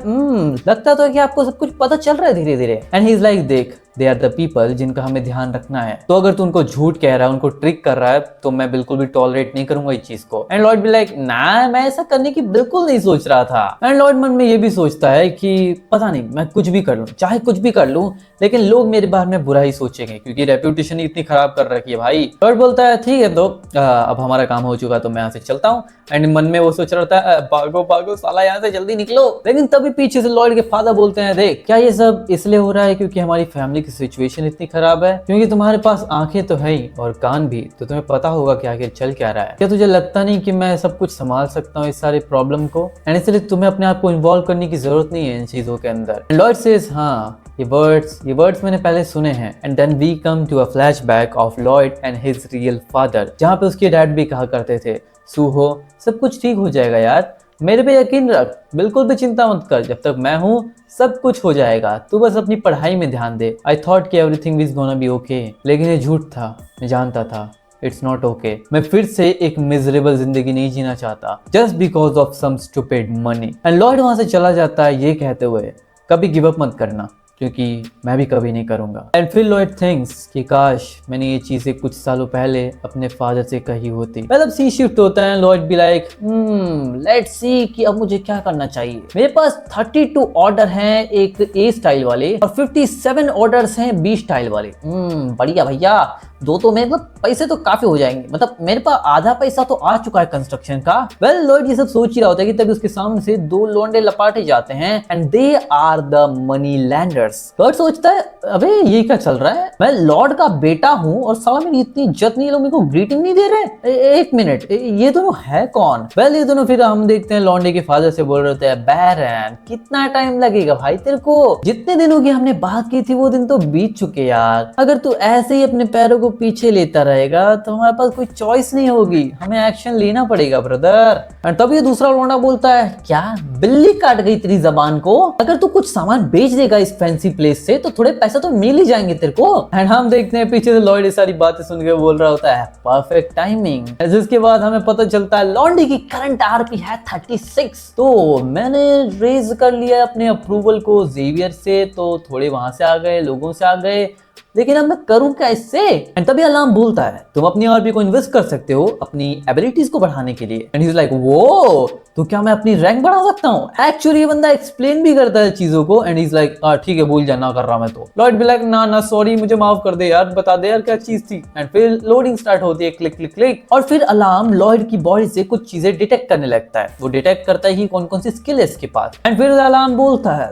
लगता तो है कि आपको सब कुछ पता चल रहा है धीरे धीरे। एंड ही इज लाइक देख दे आर द पीपल जिनका हमें ध्यान रखना है, तो अगर तू उनको झूठ कह रहा है, उनको ट्रिक कर रहा है, तो मैं बिल्कुल भी टॉलरेट नहीं करूंगा इस चीज को। एंड लॉर्ड भी लाइक ना मैं ऐसा करने की बिल्कुल नहीं सोच रहा था। एंड लॉर्ड मन में ये भी सोचता है कि पता नहीं मैं कुछ भी कर लूं, चाहे कुछ भी कर लूं, लेकिन लोग मेरे बारे में बुरा ही सोचेंगे क्योंकि रेप्यूटेशन इतनी खराब कर रखी है भाई। लॉर्ड बोलता है ठीक है तो अब हमारा काम हो चुका तो मैं यहाँ से चलता हूँ। एंड मन में वो सोच रहा था भागो साला यहाँ से जल्दी निकलो। लेकिन तभी पीछे से लॉर्ड के फादर बोलते हैं देख क्या ये सब इसलिए हो रहा है क्योंकि हमारी फैमिली की सिचुएशन इतनी खराब है, क्योंकि तुम्हारे पास आंखें तो है ही और कान भी, तो तुम्हें पता होगा कि आखिर चल क्या रहा है। क्या तुझे लगता नहीं कि मैं सब कुछ संभाल सकता हूँ इस सारे प्रॉब्लम को, एंड इसलिए तुम्हें अपने आप को इन्वॉल्व करने की जरूरत नहीं है इन चीजों के अंदर। लॉर्ड सेज हाँ ये वर्ड्स मैंने पहले सुने हैं। And then we come to a flashback of Lloyd and his real father, जहाँ पे उसके डैड भी कहा करते थे सूहो सब कुछ ठीक हो जाएगा यार, मेरे पे यकीन रख, बिल्कुल भी चिंता मत कर, जब तक मैं हूँ सब कुछ हो जाएगा, तू बस अपनी पढ़ाई में ध्यान दे। आई थॉट कि everything is gonna be okay, लेकिन ये झूठ था, मैं जानता था इट्स नॉट ओके। मैं फिर से एक मिजरेबल जिंदगी नहीं जीना चाहता just because of some stupid money. And Lloyd वहां से चला जाता है ये कहते हुए कभी गिव अप मत करना, क्योंकि मैं भी कभी नहीं करूंगा। एंड फिर लॉयड थिंक्स कि काश मैंने ये चीजें कुछ सालों पहले अपने फादर से कही होती। मतलब सी शिफ्ट होता है, लॉयड भी लाइक लेट्स सी कि अब मुझे क्या करना चाहिए। मेरे पास 32 ऑर्डर हैं एक ए स्टाइल वाले और 57 ऑर्डर्स हैं बी स्टाइल वाले। बढ़िया भैया, दो तो मेरे मतलब पैसे तो काफी हो जाएंगे, मतलब मेरे पास आधा पैसा तो आ चुका है कंस्ट्रक्शन का। वेल लॉयड ये सब सोच ही रहा होता है कि तभी उसके सामने से दो लौंडे लपाटे जाते हैं and they are the money lenders. Lloyd सोचता है अबे ये क्या चल रहा है, मैं लॉर्ड का बेटा हूँ और साला मेरी इतनी इज्जत नहीं, लोग मेरे को ग्रीटिंग नहीं दे रहे। एक मिनट ये दोनों है कौन। वेल ये दोनों फिर हम देखते हैं लॉन्डे के फादर से बोल रहे होते हैं बैरन कितना टाइम लगेगा भाई तेरे को, जितने दिनों की हमने बात की थी वो दिन तो बीत चुके यार, अगर तू ऐसे ही अपने पैरों को पीछे लेता रहेगा तो हमारे पास कोई चॉइस नहीं होगी, हमें एक्शन लेना पड़ेगा ब्रदर। एंड तभी दूसरा लौंडा बोलता है क्या बिल्ली काट गई तेरी जबान को, अगर तू कुछ सामान बेच देगा इस फैंसी प्लेस से तो थोड़े पैसे तो मिल ही जाएंगे तेरे को। एंड हम देखते हैं पीछे से लॉयड ये सारी बातें सुन के बोल रहा होता है परफेक्ट टाइमिंग। जिसके बाद हमें पता चलता है लॉन्डी की करंट आरपी है 36। तो मैंने रेज कर लिया अपने अप्रूवल को जेवियर से, तो थोड़े वहां से आ गए, लोगों से आ गए, लेकिन अब मैं करूं क्या इससे। एंड तभी अलार्म बोलता है तुम अपनी आरपी को इन्वेस्ट कर सकते हो अपनी एबिलिटीज को बढ़ाने के लिए। एंड ही इज लाइक वो तो क्या मैं अपनी रैंक बढ़ा सकता हूँ। एक्चुअली ये बंदा एक्सप्लेन भी करता है चीजों को। एंड ही इज लाइक ठीक है भूल जाना कर रहा मैं तो। लॉयड भी लाइक ना सॉरी मुझे माफ कर दे यार, बता दे यार क्या चीज थी। एंड फिर लोडिंग स्टार्ट होती है, क्लिक क्लिक क्लिक, और फिर अलार्म लॉयड की बॉडी से कुछ चीजें डिटेक्ट करने लगता है। वो डिटेक्ट करता है कि कौन कौन सी स्किल है इसके पास। एंड फिर अलार्म बोलता है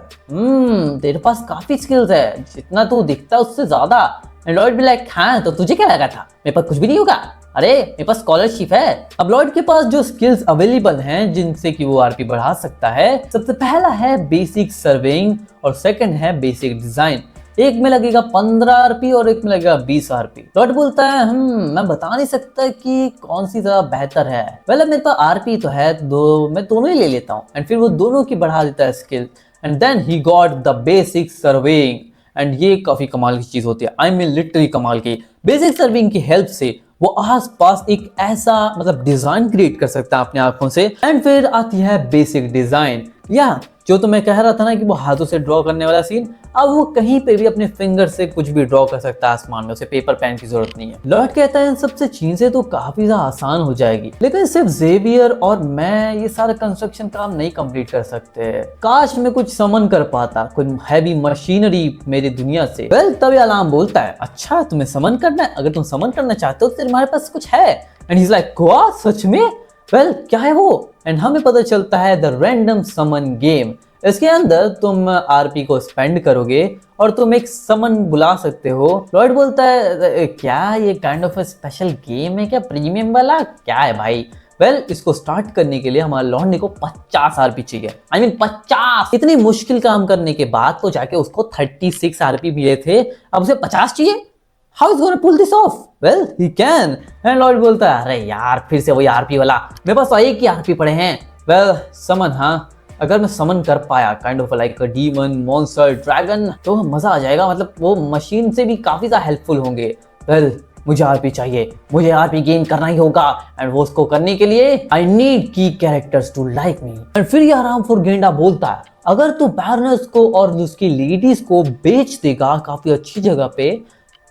तेरे पास काफी स्किल्स है, जितना तू दिखता है उससे ज्यादा। एंड लॉयड भी लाइक हाँ तो तुझे क्या लगा था मेरे पास कुछ भी नहीं होगा, अरे मेरे पास स्कॉलरशिप है। अब लॉयड के पास जो स्किल्स अवेलेबल हैं जिनसे कि वो आरपी बढ़ा सकता है, सबसे पहला है बेसिक सर्विंग और सेकंड है बेसिक डिजाइन। एक में लगेगा 15 आरपी और एक में लगेगा 20 आरपी। लॉयड बोलता है मैं बता नहीं सकता कि कौन सी ज्यादा बेहतर है। पहले मेरे पास आरपी तो है दो, मैं दोनों ही ले लेता हूँ। एंड फिर वो दोनों की बढ़ा देता है skill. And then he got the basic serving. And ये काफी कमाल की चीज होती है, आई मीन लिटरली कमाल की। बेसिक सर्विंग की हेल्प से वो आसपास एक ऐसा मतलब डिजाइन क्रिएट कर सकता है अपनी आंखों से। एंड फिर आती है बेसिक डिजाइन, या जो तो मैं कह रहा था ना कि वो हाथों से ड्रॉ करने वाला सीन, अब वो कहीं पे भी अपने फिंगर से कुछ भी ड्रॉ कर सकता है आसमान में, उसे पेपर पेन की जरूरत नहीं है। लॉर्ड कहता है इन सबसे चीजें तो काफी ज्यादा आसान हो जाएगी, लेकिन सिर्फ जेवियर और मैं ये सारा कंस्ट्रक्शन काम नहीं कंप्लीट कर सकते। काश मैं कुछ समन कर पाता, कुछ हैवी मशीनरी मेरी दुनिया से। वेल तभी अलार्म बोलता है, अच्छा तुम्हें समन करना है, अगर तुम समन करना चाहते हो तो तुम्हारे पास कुछ है। And he is like Goa, सच में? वेल क्या है वो? एंड हमें पता चलता है द रैंडम समन गेम। इसके अंदर तुम आरपी को स्पेंड करोगे और तुम एक समन बुला सकते हो। लॉर्ड बोलता है क्या ये काइंड ऑफ स्पेशल गेम है क्या, प्रीमियम वाला क्या है भाई? वेल इसको स्टार्ट करने के लिए हमारे लॉन्डे को 50 आरपी चाहिए। I mean 50! इतनी मुश्किल काम करने के बाद तो जाके उसको 36 आरपी मिले थे, अब उसे 50 चाहिए। How is gonna pull this off? Well, he can. And Lord बोलता है, अरे यार फिर से वही आरपी वाला, मेरे पास एक ही आरपी पड़े हैं। वेल समन, हाँ अगर मैं समन कर पाया kind of like a demon, monster, dragon, तो मजा आ जाएगा, मतलब वो मशीन से भी काफी ज्यादा हेल्पफुल होंगे। वेल मुझे आरपी चाहिए, मुझे आरपी गेन करना ही होगा, एंड वो उसको करने के लिए I need key characters to like me. And फिर ये आराम फॉर गेंडा बोलता है, अगर तू बैरनेस को और उसकी लेडीज को बेच देगा काफी अच्छी जगह पे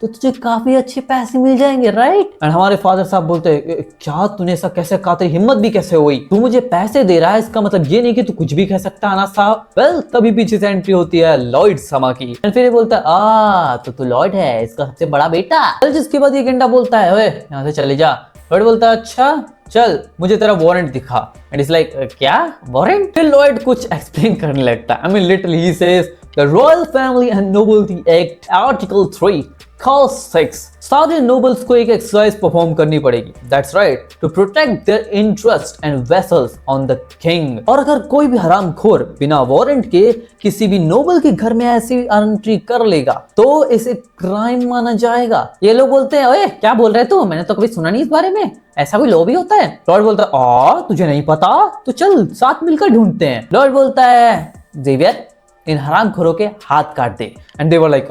तो तुझे काफी अच्छे पैसे मिल जाएंगे, राइट? एंड हमारे फादर साहब बोलते हैं, क्या तूने ऐसा कैसे कहा, तेरी हिम्मत भी कैसे हुई? तू मुझे पैसे दे रहा है, इसका मतलब ये नहीं कि तू कुछ भी कह सकता है ना साहब। वेल तभी पीछे से एंट्री होती है लॉयड समा की। एंड फिर ये बोलता है, तो तू लॉयड है, इसका सबसे बड़ा बेटा। जिसके बाद ये गेंडा बोलता है, ओए यहाँ से चले जा। लॉयड बोलता है, अच्छा चल मुझे तेरा वारंट दिखा। एंड इट्स लाइक क्या वारंट? फिर लॉयड कुछ एक्सप्लेन करने लगता है। I mean literally he says the royal family and nobility act article 3 Call 6 सारे नोबल्स को एक एक्सरसाइज परफॉर्म करनी पड़ेगी। That's right, to protect their interest and vassals on the king। और अगर कोई भी हरामखोर बिना वारंट के किसी भी नोबल के घर में ऐसी एंट्री कर लेगा तो इसे क्राइम माना जाएगा। ये लोग बोलते हैं, ओए क्या बोल रहे तू, मैंने तो कभी सुना नहीं इस बारे में, ऐसा कोई लॉ भी होता है? लॉर्ड बोलता है, तुझे नहीं पता, तो चल साथ मिलकर ढूंढते हैं। लॉर्ड बोलता है, जेवियर इन हरामखोरों के हाथ काट दे। एंड दे वर लाइक,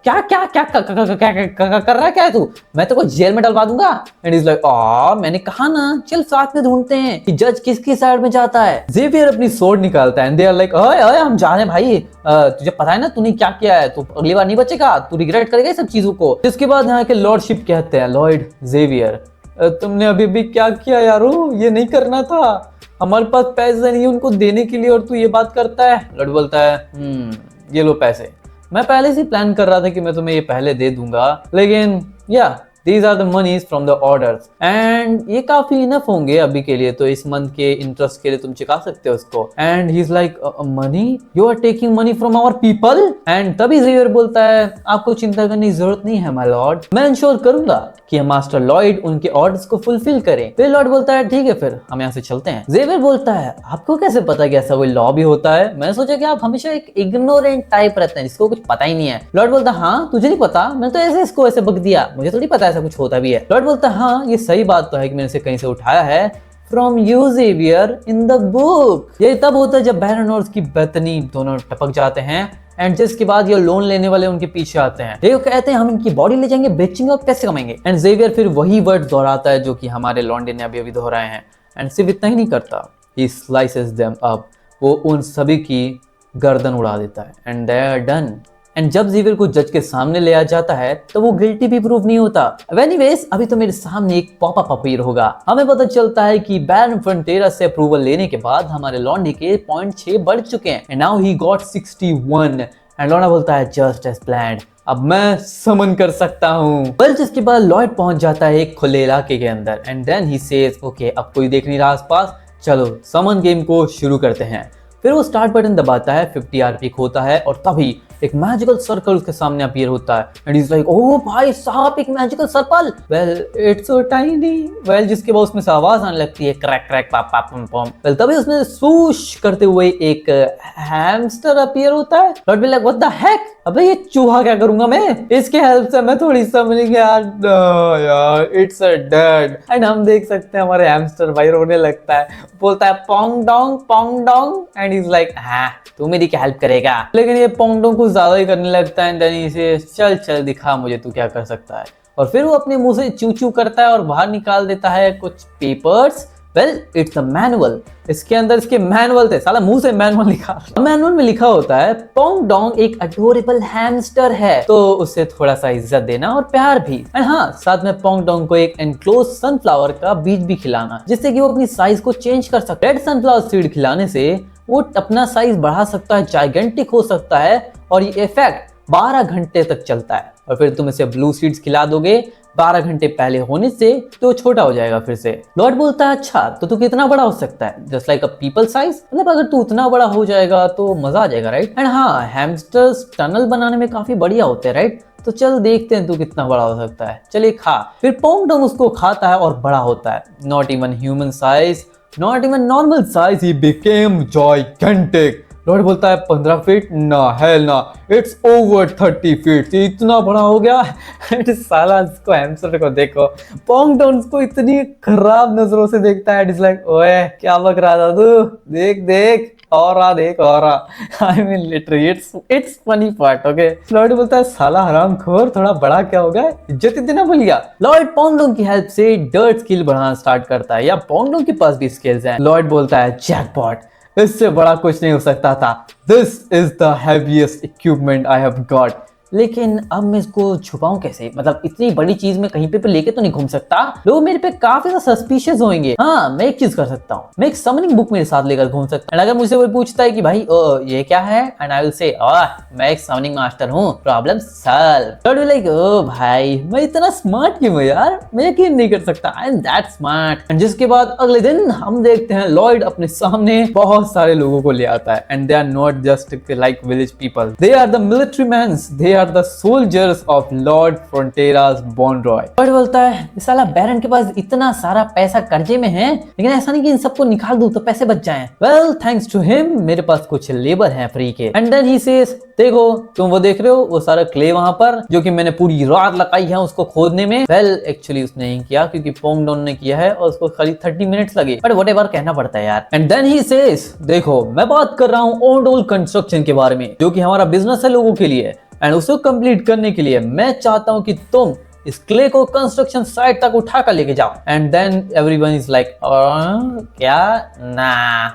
क्या क्या क्या कर रहा है, क्या है तू, मैं तो को जेल में डलवा दूंगा। एंड इज लाइक, मैंने कहा ना चल साथ में ढूंढते हैं कि जज किसकी साइड में जाता है। जेवियर अपनी सोर्ड निकालता है एंड दे आर लाइक, ओए हम जा रहे हैं भाई, तुझे पता है ना तूने क्या किया है, तू अगली बार नहीं बचेगा, तू रिग्रेट करेगा सब चीजों को। इसके बाद यहाँ के लॉर्डशिप कहते हैं, लॉर्ड जेवियर तुमने अभी भी क्या किया यारो, ये नहीं करना था, हमारे पास पैसे नहीं है उनको देने के लिए और तू ये बात करता है। लॉर्ड बोलता है, ये लो पैसे, मैं पहले से प्लान कर रहा था कि मैं तुम्हें ये पहले दे दूंगा, लेकिन या These are the monies from the orders and ये काफी इनफ होंगे अभी के लिए, तो इस मंथ के इंटरेस्ट के लिए तुम चुका सकते हो उसको। And he is like, money, you are taking money from our people. And तभी जेवियर बोलता है, आपको चिंता करने की जरूरत नहीं है माय लॉर्ड, मैं इंश्योर करूंगा कि मास्टर लॉयड उनके ऑर्डर्स को फुलफिल करें। फिर लॉर्ड बोलता है, ठीक है फिर हम यहाँ से चलते हैं। जेवियर बोलता है, आपको कैसे पता कि ऐसा कोई लॉ भी होता है? मैं सोचा कि आप हमेशा एक इग्नोरेंट टाइप रहते हैं जिसको कुछ पता ही नहीं है। लॉर्ड बोलता है, हाँ तुझे नहीं पता, मैं तो ऐसे इसको ऐसे बक दिया, मुझे थोड़ी पता ऐसा कुछ होता भी है। लॉर्ड बोलता है, हाँ ये सही बात तो है कि मैंने इसे कहीं से उठाया है, from you Xavier in the book. ये तब होता है जब बैरन और उसकी बेथनी दोनों टपक जाते हैं एंड जिसके बाद ये लोन लेने वाले उनके पीछे आते हैं। ये कहते हैं हम इनकी बॉडी ले जाएंगे, बेचेंगे और पैसे कमाएंगे। एंड जेवियर फिर वही वर्ड दोहराता है जो कि हमारे लॉन्डे ने अभी दोहराए हैं। एंड सिर्फ इतना ही नहीं करता, ही स्लाइसेस देम अप, वो उन सभी की गर्दन उड़ा देता है and they are done. And जब जेवियर को जज के सामने ले आ जाता है तो वो गिल्टी भी प्रूव नहीं होता। एनीवेज अभी तो मेरे सामने एक पॉपअप अपीयर होगा। हमें पता चलता है कि बैरन फ्रंटेरा से अप्रूवल लेने के बाद हमारे लॉन्डे के 0.6 बढ़ चुके हैं and now he got 61। And लॉन्डा बोलता है, जस्ट एज प्लान्ड, अब मैं समन कर सकता हूँ। वेल जिसके बाद लॉयड पहुंच जाता है एक खुले इलाके के अंदर and then he says, okay अब कोई देख नहीं रहा आसपास, चलो समन गेम को शुरू करते हैं। फिर वो स्टार्ट बटन दबाता है, 50 आरपी होता है और तभी एक मैजिकल सर्कल उसके सामने अपीयर होता है एंड ही इज लाइक, ओह भाई साहब एक magical circle, well it's so tiny. Well जिसके बाद उसमें से आवाज आने लगती है, क्रैक क्रैक पाप पाप पम पम। वेल तभी उसमें सूश करते हुए एक हैमस्टर अपीयर होता है। Lord be like, what the heck, अबे ये चूहा क्या करूंगा मैं, इसके हेल्प से मैं थोड़ी समझ गया यार, इट्स अ डेड। एंड हम देख सकते हैं हमारे हैमस्टर भाई रोने लगता है, बोलता है Pong Dong and he is like, हाँ तू मेरी क्या हेल्प करेगा। लेकिन ये पोंग डोंग कुछ ज्यादा ही करने लगता है एंड देन इसे, चल दिखा मुझे तू क्या कर सकता है। और फिर वो अपने मुंह से चू चू करता है और बाहर निकाल देता है कुछ papers. Well it's a manual. इसके अंदर इसके मैनुअल थे, साला मुंह से मैनुअल निकाल। मैनुअल में लिखा होता है पोंग डोंग एक अडोरेबल हैमस्टर है, तो उसे थोड़ा सा इज्जत देना और प्यार भी। एंड हाँ, साथ में पोंग डोंग को एक एनक्लोज सनफ्लावर का बीज भी खिलाना, जिससे कि वो अपनी साइज को चेंज कर सकता है। रेड सनफ्लावर सीड खिलाने से वो अपना साइज बढ़ा सकता है, जाइगेंटिक हो सकता है, और ये इफेक्ट 12 घंटे तक चलता है। और फिर तुम इसे ब्लू सीड्स खिला दोगे 12 घंटे पहले होने से, तो छोटा हो जाएगा फिर से। लॉर्ड बोलता है अच्छा तो तू कितना बड़ा हो सकता है? Just like a people size. मतलब अगर तू उतना बड़ा हो जाएगा तो मजा आ जाएगा, राइट? एंड हाँ, हैमस्टर्स टनल बनाने में काफी बढ़िया होते हैं, राइट? तो चल देखते हैं तू कितना बड़ा हो सकता है। चलिए खा। फिर पोंग डोंग उसको खाता है और बड़ा होता है। Not even human size, not even normal size, he became gigantic. Lord बोलता है 15 फीट ना, हेल ना, इट्स ओवर 30 फीट। इतना बड़ा हो गया। साला इसको हैमस्टर को देखो, पोंग डोंग को इतनी खराब नजरों से देखता है। इट्स लाइक ओए क्या बक रहा था तू, देख देख और देख और I mean literally it's funny part. Okay, Lord बोलता है साला हरामखोर, थोड़ा बड़ा क्या हो गया, इज्जत इतना भूल गया। लॉर्ड पोंग डोंग की हेल्प से डर्ट स्किल बढ़ाना स्टार्ट करता है, या पोंग डोंग के पास भी स्किल्स हैं। लॉर्ड बोलता है जैकपॉट, इससे बड़ा कुछ नहीं हो सकता था। This is the heaviest equipment I have got. लेकिन अब मैं इसको छुपाऊं कैसे? मतलब इतनी बड़ी चीज मैं कहीं पे लेके तो नहीं घूम सकता, लोग मेरे पे काफी ज्यादा सस्पिशियस होंगे। हाँ, मैं एक चीज कर सकता हूँ, मैं एक समनिंग बुक मेरे साथ लेकर घूम सकता हूँ। अगर मुझसे कोई पूछता है कि भाई ये क्या है, एंड आई विल से मैं एक समनिंग मास्टर हूँ, प्रॉब्लम सॉल्व। लाइक ओ भाई मैं इतना स्मार्ट क्यों हूँ यार, मैं यकीन नहीं कर सकता, I am that smart. And जिसके बाद अगले दिन हम देखते हैं लॉयड अपने सामने बहुत सारे लोगों को ले आता है। And they are not just like village people, they are the military mans, they are the soldiers of lord Fronteras Bonroy. Lord बोलता है साला बैरन के पास इतना सारा पैसा कर्जे में है, लेकिन ऐसा नहीं कि इन सबको निकाल दूं तो पैसे बच जाएं। वेल थैंक्स टू हिम मेरे पास कुछ लेबर हैं फ्री के। एंड देन ही सेज देखो तुम वो देख रहे हो वो सारा क्ले वहां पर, जो कि मैंने पूरी रात लगाई है उसको खोदने में। वेल एक्चुअली उसने नहीं किया क्योंकि पोंग डोंग ने किया है और उसको खाली 30 मिनट्स लगे, बट व्हाटएवर कहना पड़ता है यार। एंड देन ही सेज देखो मैं बात कर रहा हूँ ओल्ड कंस्ट्रक्शन के बारे में, जो कि हमारा बिजनेस है लोगों के लिए, एंड उसको कंप्लीट करने के लिए मैं चाहता हूं कि तुम इस क्ले को कंस्ट्रक्शन साइट तक उठा कर लेके जाओ। And then everyone is like क्या, ना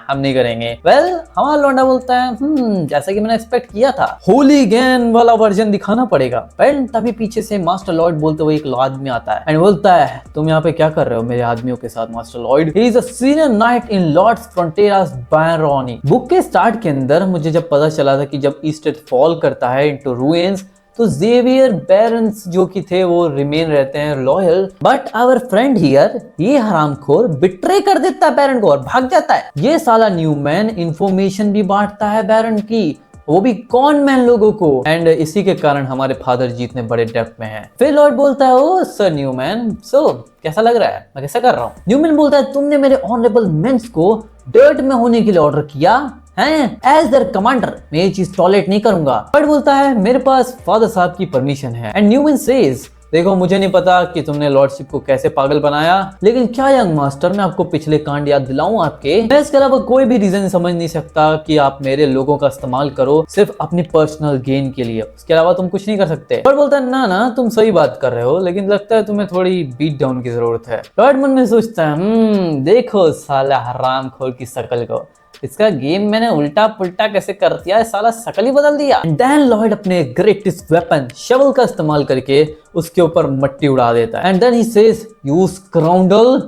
हम नहीं करेंगे। वेल हमारा लौंडा बोलता है जैसा कि मैंने एक्सपेक्ट किया था, होली गैन वाला वर्जन दिखाना पड़ेगा। एंड तभी पीछे से मास्टर लॉर्ड बोलते हुए एक आदमी आता है एंड बोलता है तुम यहाँ पे क्या कर रहे हो मेरे आदमियों के साथ master lord? He is a senior knight in lord's Fronteras Bayroni. Book के स्टार्ट के अंदर मुझे जब पता चला था कि जब ईस्ट फॉल करता है इनटू रूइंस, तो जेवियर बैरन्स जो कि थे वो रिमेन रहते हैं loyal, but our friend here ये हरामखोर बिट्रे कर देता है बैरन को और भाग जाता है। ये साला न्यूमैन इंफॉर्मेशन भी बांटता है बैरन की, वो भी कौन मैन लोगों को, एंड इसी के कारण हमारे फादर जी इतने बड़े डेप्थ में हैं। फिर लॉर्ड बोलता है ओ सर न्यूमैन, सो कैसा लग रहा है, मैं कैसा कर रहा हूँ? न्यूमैन बोलता है तुमने मेरे ऑनरेबल मेंस को डर्ट में होने के लिए ऑर्डर किया हैं, एज देयर कमांडर मैं ये चीज टॉलरेट नहीं करूंगा। बट बोलता है मेरे पास फादर साहब की परमिशन है। एंड न्यूमैन सेज देखो मुझे नहीं पता कि तुमने लॉर्डशिप को कैसे पागल बनाया, लेकिन क्या यंग मास्टर मैं आपको पिछले कांड याद दिलाऊं आपके, मैं इसके अलावा कोई भी रीजन समझ नहीं सकता कि आप मेरे लोगों का इस्तेमाल करो सिर्फ अपनी पर्सनल गेन के लिए, उसके अलावा तुम कुछ नहीं कर सकते। बट बोलता है ना ना तुम सही बात कर रहे हो, लेकिन लगता है तुम्हें थोड़ी बीट डाउन की जरूरत है। लॉर्ड मन में सोचता है देखो साला हरामखोर की शक्ल को, इसका गेम मैंने उल्टा पुल्टा कैसे कर दिया है, साला शकल ही बदल दिया। डैन लॉयड अपने ग्रेटेस्ट वेपन शवल का इस्तेमाल करके उसके ऊपर मट्टी उड़ा देता है। And then he says you scoundrel,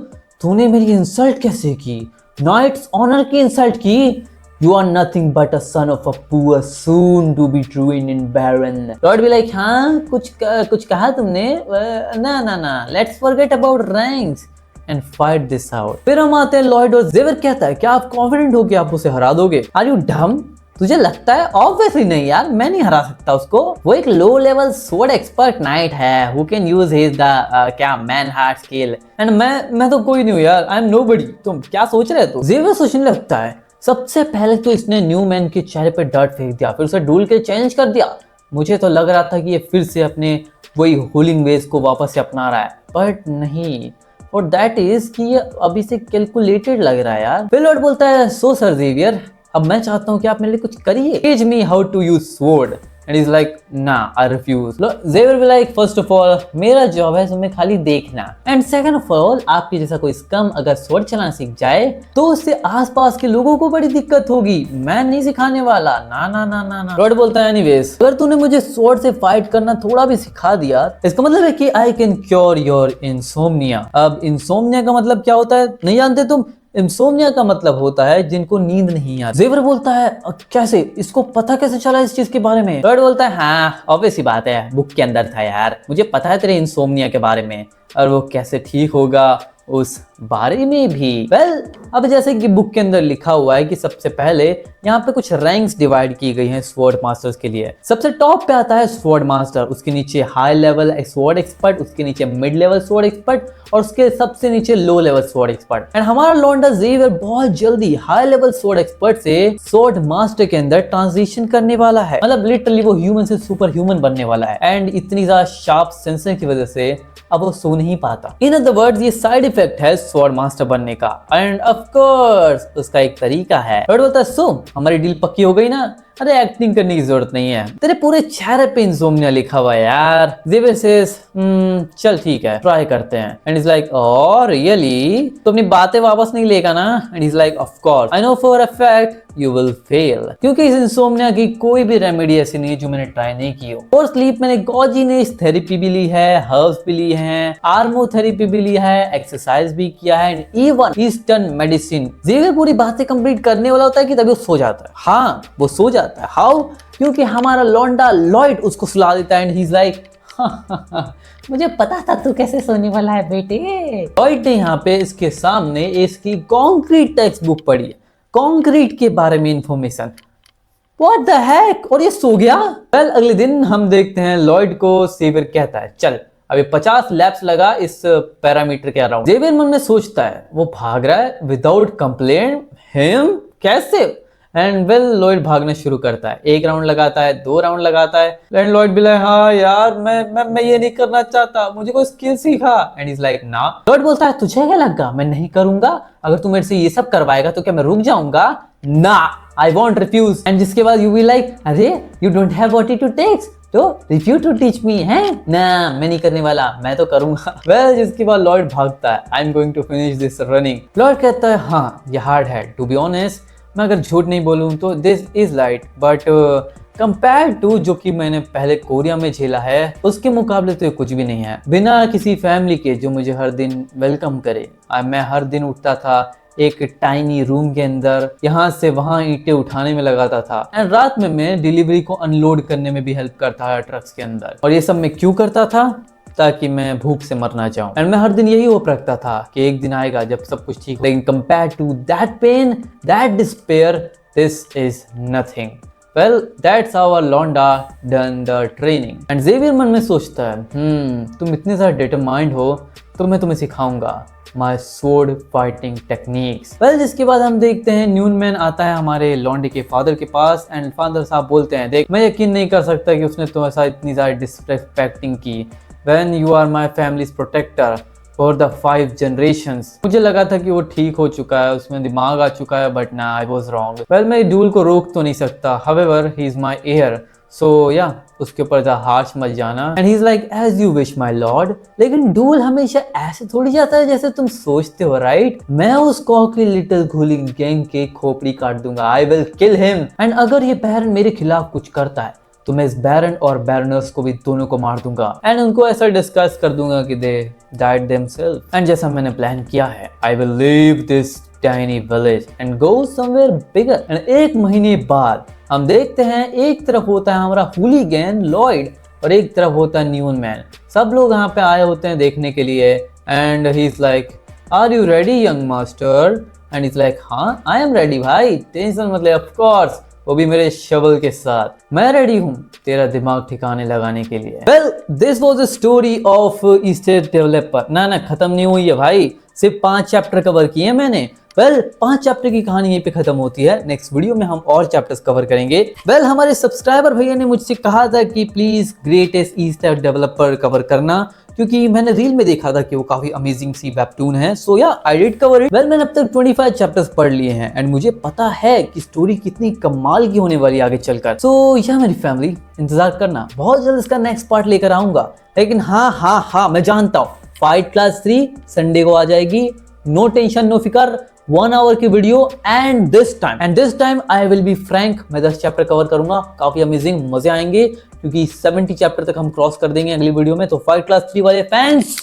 तूने मेरी इंसल्ट कैसे की, नाइट्स ऑनर की इंसल्ट की, you are nothing but a son of a poor soon to be ruined in barren। Lord भी लाइक हाँ कुछ कहा तुमने, ना ना ना let's forget about ranks and fight this out. फिर हम आते हैं लॉयड और जेवर कहता है क्या आप कॉन्फिडेंट हो कि आप उसे हरा दोगे? आर यू डम, तुझे लगता है? ऑब्वियसली नहीं यार, मैं नहीं हरा सकता उसको, वो एक low level sword expert knight है who can use his the क्या मैन हार्ट स्किल, एंड मैं तो कोई नहीं हूँ यार, आई एम नोबडी। तुम क्या सोच रहे हो? जेवर सोचने लगता है सबसे पहले तो इसने न्यू मैन के चेहरे पे डर्ट फेंक दिया, फिर उसे ढूल के चेंज कर दिया। मुझे तो लग रहा था कि ये फिर से अपने वही होलिंग वेज को वापस से अपना रहा है, बट नहीं, और दैट इज कि ये अभी से कैलकुलेटेड लग रहा है यार। फिर लॉर्ड बोलता है सो सर जेवियर अब मैं चाहता हूं कि आप मेरे लिए कुछ करिए, teach me how to use sword. And is like ना आई रिफ्यूज। ज़ेवियर भी लाइक फर्स्ट ऑफ ऑल मेरा जॉब है तुम्हें खाली देखना, एंड सेकंड ऑफ ऑल आपके जैसा कोई स्कम अगर स्वॉर्ड चलाना सीख जाए तो उससे आसपास के लोगों को बड़ी दिक्कत होगी, मैं नहीं सिखाने वाला, ना ना ना ना ना। लॉर्ड बोलता है एनीवेज अगर तूने मुझे स्वॉर्ड से फाइट करना थोड़ा भी सिखा दिया इसका मतलब है कि I can cure your insomnia. अब इंसोम्निया का मतलब क्या होता है नहीं जानते तुम? इंसोम्निया का मतलब होता है जिनको नींद नहीं आती। ज़ेवियर बोलता है कैसे, इसको पता कैसे चला इस चीज के बारे में? लॉर्ड बोलता है हाँ ऑब्वियस ही बात है, बुक के अंदर था यार, मुझे पता है तेरे इंसोम्निया के बारे में, और वो कैसे ठीक होगा उस बारे में भी। वेल अब जैसे कि बुक के अंदर लिखा हुआ है कि सबसे पहले यहाँ पे कुछ रैंक्स डिवाइड की गई हैं स्वॉर्ड मास्टर्स के लिए। सबसे टॉप पे आता है स्वॉर्ड मास्टर, उसके नीचे हाई लेवल स्वॉर्ड एक्सपर्ट, उसके नीचे मिड लेवल स्वॉर्ड एक्सपर्ट और उसके सबसे नीचे लो लेवल स्वॉर्ड एक्सपर्ट। एंड हमारा लौंडा ज़ेवियर बहुत जल्दी हाई लेवल स्वॉर्ड एक्सपर्ट से स्वॉर्ड मास्टर के अंदर ट्रांजिशन करने वाला है, मतलब लिटरली वो ह्यूमन से सुपर ह्यूमन बनने वाला है। एंड इतनी ज्यादा शार्प सेंसर की वजह से अब वो सो नहीं पाता। इन अदर वर्ड्स ये साइड इफेक्ट है स्वॉर्ड मास्टर बनने का, एंड ऑफ कोर्स उसका एक तरीका है। लॉर्ड बोलता है सो हमारी डील पक्की हो गई ना? अरे एक्टिंग करने की जरूरत नहीं है, तेरे पूरे चेहरे पे इंसोम्निया लिखा हुआ है यार। ज़ेवियर सेज चल ठीक है ट्राई करते हैं, and is like oh really, तो अपनी बातें वापस नहीं लेगा ना? And is like of course I know for a fact you will fail, क्योंकि इस इंसोम्निया की कोई भी रेमेडी ऐसी नहीं है जो मैंने ट्राई नहीं की हो। और स्लीप मैंने गॉजिनेस थेरेपी भी ली है, हर्ब्स भी ली है, आर्मोथेरेपी भी लिया है, एक्सरसाइज भी किया है, and even eastern medicine. Xavier पूरी बातें कंप्लीट करने वाला होता है कि तभी वो सो जाता है। हाँ वो सो जाता है, हाउ? क्योंकि हमारा लौंडा लॉयड उसको सुला देता है, एंड ही इज लाइक मुझे पता था तू कैसे सोने वाला है बेटे। लॉयड ने यहाँ पे इसके सामने इसकी कॉन्क्रीट टेक्स्ट बुक पढ़ी है, कॉन्क्रीट के बारे में इंफॉर्मेशन। व्हाट द हेक, और ये सो गया। वेल अगले दिन हम देखते हैं लॉयड को ज़ेवियर कहता है चल अभी 50 लैप्स लगा इस पैरामीटर के अराउंड। ज़ेवियर मन में सोचता है वो भाग रहा है विदाउट कंप्लेंट, हिम कैसे? एंड वेल लॉयड भागना शुरू करता है, एक राउंड लगाता है, 2 राउंड लगाता है, एंड लॉयड भी लाइक हाँ यार मैं ये नहीं करना चाहता, मुझे कोई स्किल सीखा। एंड इज लाइक ना। लॉयड बोलता है तुझे क्या लगा मैं नहीं करूंगा? अगर तू मेरे से ये सब करवाएगा तो क्या मैं रुक जाऊंगा? ना आई वॉन्ट रिफ्यूज। एंड जिसके बाद यू विल लाइक अरे you don't have what it takes to refuse to teach me है ना, मैं नहीं करने वाला, मैं तो करूंगा। वेल जिसके बाद लॉयड भागता है, I am going to finish this running. Lloyd कहता है हाँ ये हार्ड है, टू बी ऑनेस्ट मैं अगर झूठ नहीं बोलूं तो this is light, but compare to जो कि मैंने पहले कोरिया में झेला है उसके मुकाबले तो ये कुछ भी नहीं है। बिना किसी फैमिली के जो मुझे हर दिन वेलकम करे, मैं हर दिन उठता था एक टाइनी रूम के अंदर, यहाँ से वहाँ ईंटें उठाने में लगाता था, एंड रात में मैं डिलीवरी को अनलोड करने में भी हेल्प करता था ट्रक्स के अंदर। और ये सब मैं क्यों करता था? ताकि मैं भूख से मर ना जाऊं। एंड मैं हर दिन यही होप रखता था कि एक दिन आएगा जब सब कुछ ठीक, लेकिन compare to that pain that despair this is nothing. Well that's our लौंडा done the training. And Xavier मन में सोचता है तुम इतने ज़्यादा डिटरमाइंड हो तो मैं तुम्हें सिखाऊंगा माई स्वॉर्ड फाइटिंग टेक्निक्स। वेल जिसके बाद हम देखते हैं न्यूनमैन आता है हमारे लॉन्डे के फादर के पास, एंड फादर साहब बोलते हैं देख मैं यकीन नहीं कर सकता कि उसने तुम्हारे साथ इतनी ज़्यादा डिसरिस्पेक्टिंग की। When you are my family's protector for the 5 generations। मुझे लगा था कि वो ठीक हो चुका है, उसमें दिमाग आ चुका है, बट ना I was wrong। Well मैं ड्यूल को रोक तो नहीं सकता, however he is my heir, so yeah उसके ऊपर ज़्यादा हार्श मत जाना। And he's like as you wish my lord। लेकिन ड्यूल हमेशा ऐसे थोड़ी जाता है जैसे तुम सोचते हो, राइट? मैं उस कॉकी लिटिल घुली गैंग के खोपड़ी काट दूंगा, I will kill him। And अगर ये बैरन मेरे खिलाफ कुछ करता है तो मैं इस बैरन और बैरनर्स को भी दोनों को मार दूंगा, एंड उनको ऐसा डिस्कस कर दूंगा कि दे डाइड देमसेल्फ। एंड जैसा मैंने प्लान किया है I will leave this tiny village and go somewhere bigger. And 1 महीने बाद हम देखते हैं एक तरफ होता है हमारा हुलीगैन लॉयड और एक तरफ होता है न्यूनमैन। सब लोग यहाँ पे आए होते हैं देखने के लिए, and he is like are you ready young master? And is like हाँ आई एम रेडी भाई, टेंशन मत ले, ऑफ कोर्स वो भी मेरे शवल के साथ, मैं रेडी हूँ तेरा दिमाग ठिकाने लगाने के लिए। Well this was the story of estate developer. ना खत्म नहीं हुई है भाई, सिर्फ 5 चैप्टर कवर किए मैंने, वेल 5 चैप्टर की कहानी यहीं पे खत्म होती है। नेक्स्ट वीडियो में हम और चैप्टर्स कवर करेंगे। वेल हमारे सब्सक्राइबर भैया ने मुझसे कहा था कि please greatest Easter developer cover करना, क्योंकि मैंने रील में देखा था कि वो काफी अमेजिंग सी वेबटून है। सो या I did cover it. Well मैंने अब तक 25 चैप्टर्स पढ़ लिए हैं एंड मुझे पता है कि स्टोरी कितनी कमाल की होने वाली है आगे चलकर। सो या मेरी फैमिली इंतजार करना, बहुत जल्द इसका नेक्स्ट पार्ट लेकर आऊंगा। लेकिन हाँ मैं जानता हूँ फाइट क्लास 3 संडे को आ जाएगी। नो टेंशन नो फिकर, 1 आवर की video and this time I will be frank, मैं 10 चैप्टर कवर करूंगा। काफी अमेजिंग मजे आएंगे क्योंकि 70 चैप्टर तक हम क्रॉस कर देंगे अगली वीडियो में। तो फाइट क्लास 3 वाले फैंस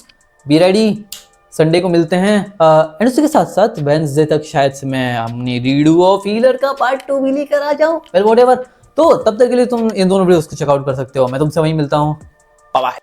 बी रेडी, संडे को मिलते हैं। एंड उसके साथ साथ वेडनेसडे तक शायद से मैं अपनी रीडू ऑफ हीलर का पार्ट 2 भी लेकर आ जाऊं। वेल व्हाटएवर, तो तब तक के लिए तुम इन दोनों वीडियोस को चेकआउट कर सकते हो। मैं तुमसे वहीं मिलता हूं, बाय बाय।